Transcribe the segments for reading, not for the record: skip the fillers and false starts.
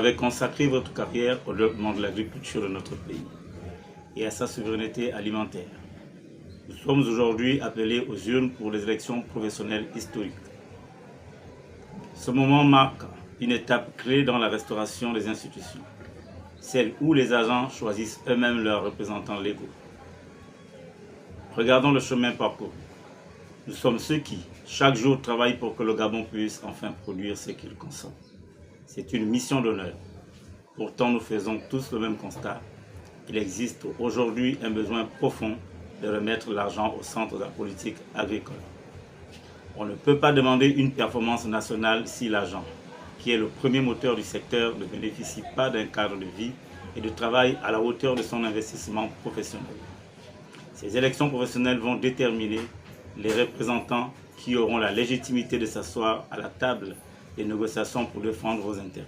aurez consacré votre carrière au développement de l'agriculture de notre pays et à sa souveraineté alimentaire. Nous sommes aujourd'hui appelés aux urnes pour les élections professionnelles historiques. Ce moment marque une étape clé dans la restauration des institutions, celle où les agents choisissent eux-mêmes leurs représentants légaux. Regardons le chemin parcouru. Nous sommes ceux qui, chaque jour, travaillent pour que le Gabon puisse enfin produire ce qu'il consomme. C'est une mission d'honneur. Pourtant, nous faisons tous le même constat. Il existe aujourd'hui un besoin profond de remettre l'argent au centre de la politique agricole. On ne peut pas demander une performance nationale si l'argent, qui est le premier moteur du secteur, ne bénéficie pas d'un cadre de vie et de travail à la hauteur de son investissement professionnel. Ces élections professionnelles vont déterminer les représentants qui auront la légitimité de s'asseoir à la table des négociations pour défendre vos intérêts.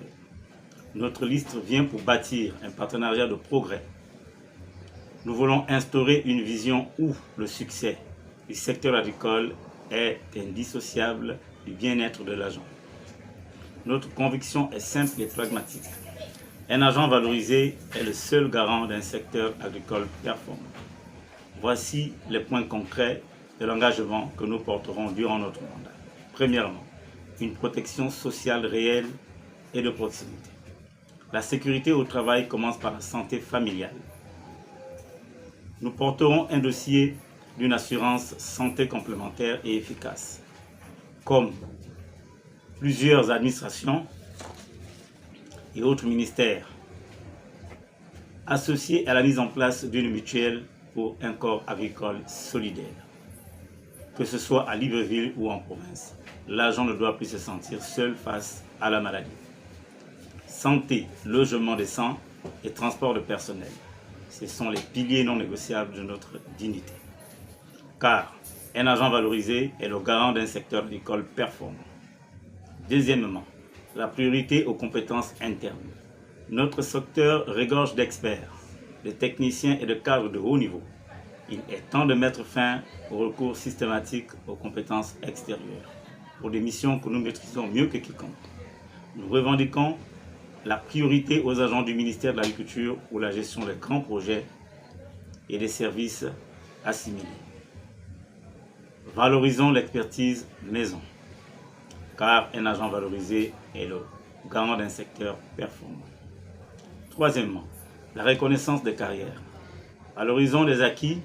Notre liste vient pour bâtir un partenariat de progrès. Nous voulons instaurer une vision où le succès du secteur agricole est indissociable du bien-être de l'agent. Notre conviction est simple et pragmatique. Un agent valorisé est le seul garant d'un secteur agricole performant. Voici les points concrets de l'engagement que nous porterons durant notre mandat. Premièrement, une protection sociale réelle et de proximité. La sécurité au travail commence par la santé familiale. Nous porterons un dossier d'une assurance santé complémentaire et efficace. Comme plusieurs administrations et autres ministères, associés à la mise en place d'une mutuelle pour un corps agricole solidaire. Que ce soit à Libreville ou en province, l'agent ne doit plus se sentir seul face à la maladie. Santé, logement décent et transport de personnel, ce sont les piliers non négociables de notre dignité. Car un agent valorisé est le garant d'un secteur agricole performant. Deuxièmement, la priorité aux compétences internes. Notre secteur regorge d'experts, de techniciens et de cadres de haut niveau. Il est temps de mettre fin au recours systématique aux compétences extérieures pour des missions que nous maîtrisons mieux que quiconque. Nous revendiquons la priorité aux agents du ministère de l'Agriculture pour la gestion des grands projets et des services assimilés. Valorisons l'expertise maison, car un agent valorisé est le garant d'un secteur performant. Troisièmement, la reconnaissance des carrières. Valorisons les acquis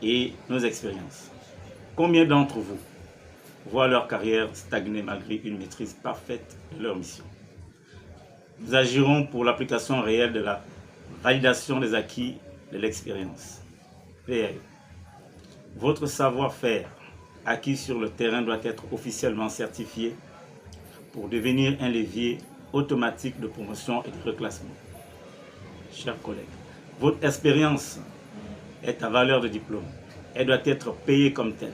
et nos expériences. Combien d'entre vous voient leur carrière stagner malgré une maîtrise parfaite de leur mission? Nous agirons pour l'application réelle de la validation des acquis de l'expérience. PL. Votre savoir-faire acquis sur le terrain doit être officiellement certifié pour devenir un levier automatique de promotion et de reclassement. Chers collègues, votre expérience est à valeur de diplôme. Elle doit être payée comme telle.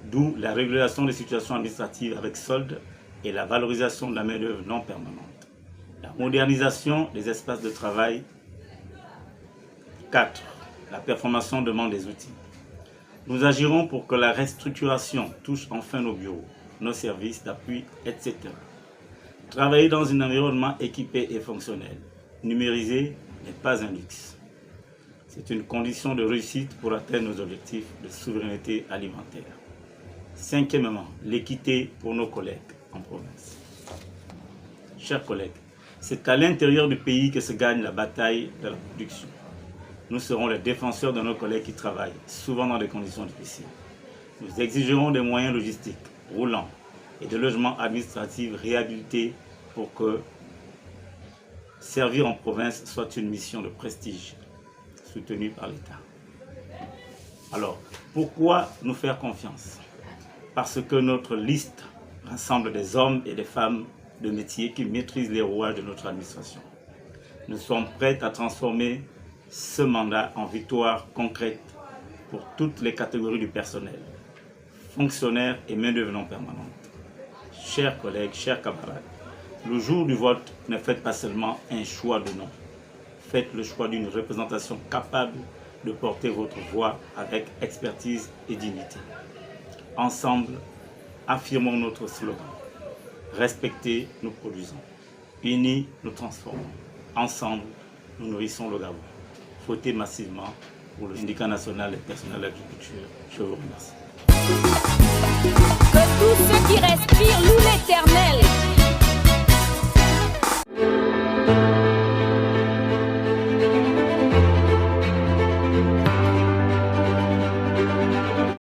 D'où la régulation des situations administratives avec solde et la valorisation de la main-d'œuvre non permanente. La modernisation des espaces de travail. 4. La performance demande des outils. Nous agirons pour que la restructuration touche enfin nos bureaux, nos services d'appui, etc. Travailler dans un environnement équipé et fonctionnel, numérisé, n'est pas un luxe. C'est une condition de réussite pour atteindre nos objectifs de souveraineté alimentaire. Cinquièmement, l'équité pour nos collègues en province. Chers collègues, c'est à l'intérieur du pays que se gagne la bataille de la production. Nous serons les défenseurs de nos collègues qui travaillent, souvent dans des conditions difficiles. Nous exigerons des moyens logistiques roulants et de logements administratifs réhabilités pour que servir en province soit une mission de prestige soutenue par l'État. Alors, pourquoi nous faire confiance? Parce que notre liste rassemble des hommes et des femmes de métier qui maîtrisent les rouages de notre administration. Nous sommes prêts à transformer ce mandat en victoire concrète pour toutes les catégories du personnel, fonctionnaires et main-d'œuvre non permanente. Chers collègues, chers camarades, le jour du vote, ne faites pas seulement un choix de nom. Faites le choix d'une représentation capable de porter votre voix avec expertise et dignité. Ensemble, affirmons notre slogan. Respectez, nous produisons. Unis, nous transformons. Ensemble, nous nourrissons le Gabon. Votez massivement pour le syndicat national et personnel de l'agriculture. Je vous remercie. Que tous ceux qui respirent louent l'Éternel.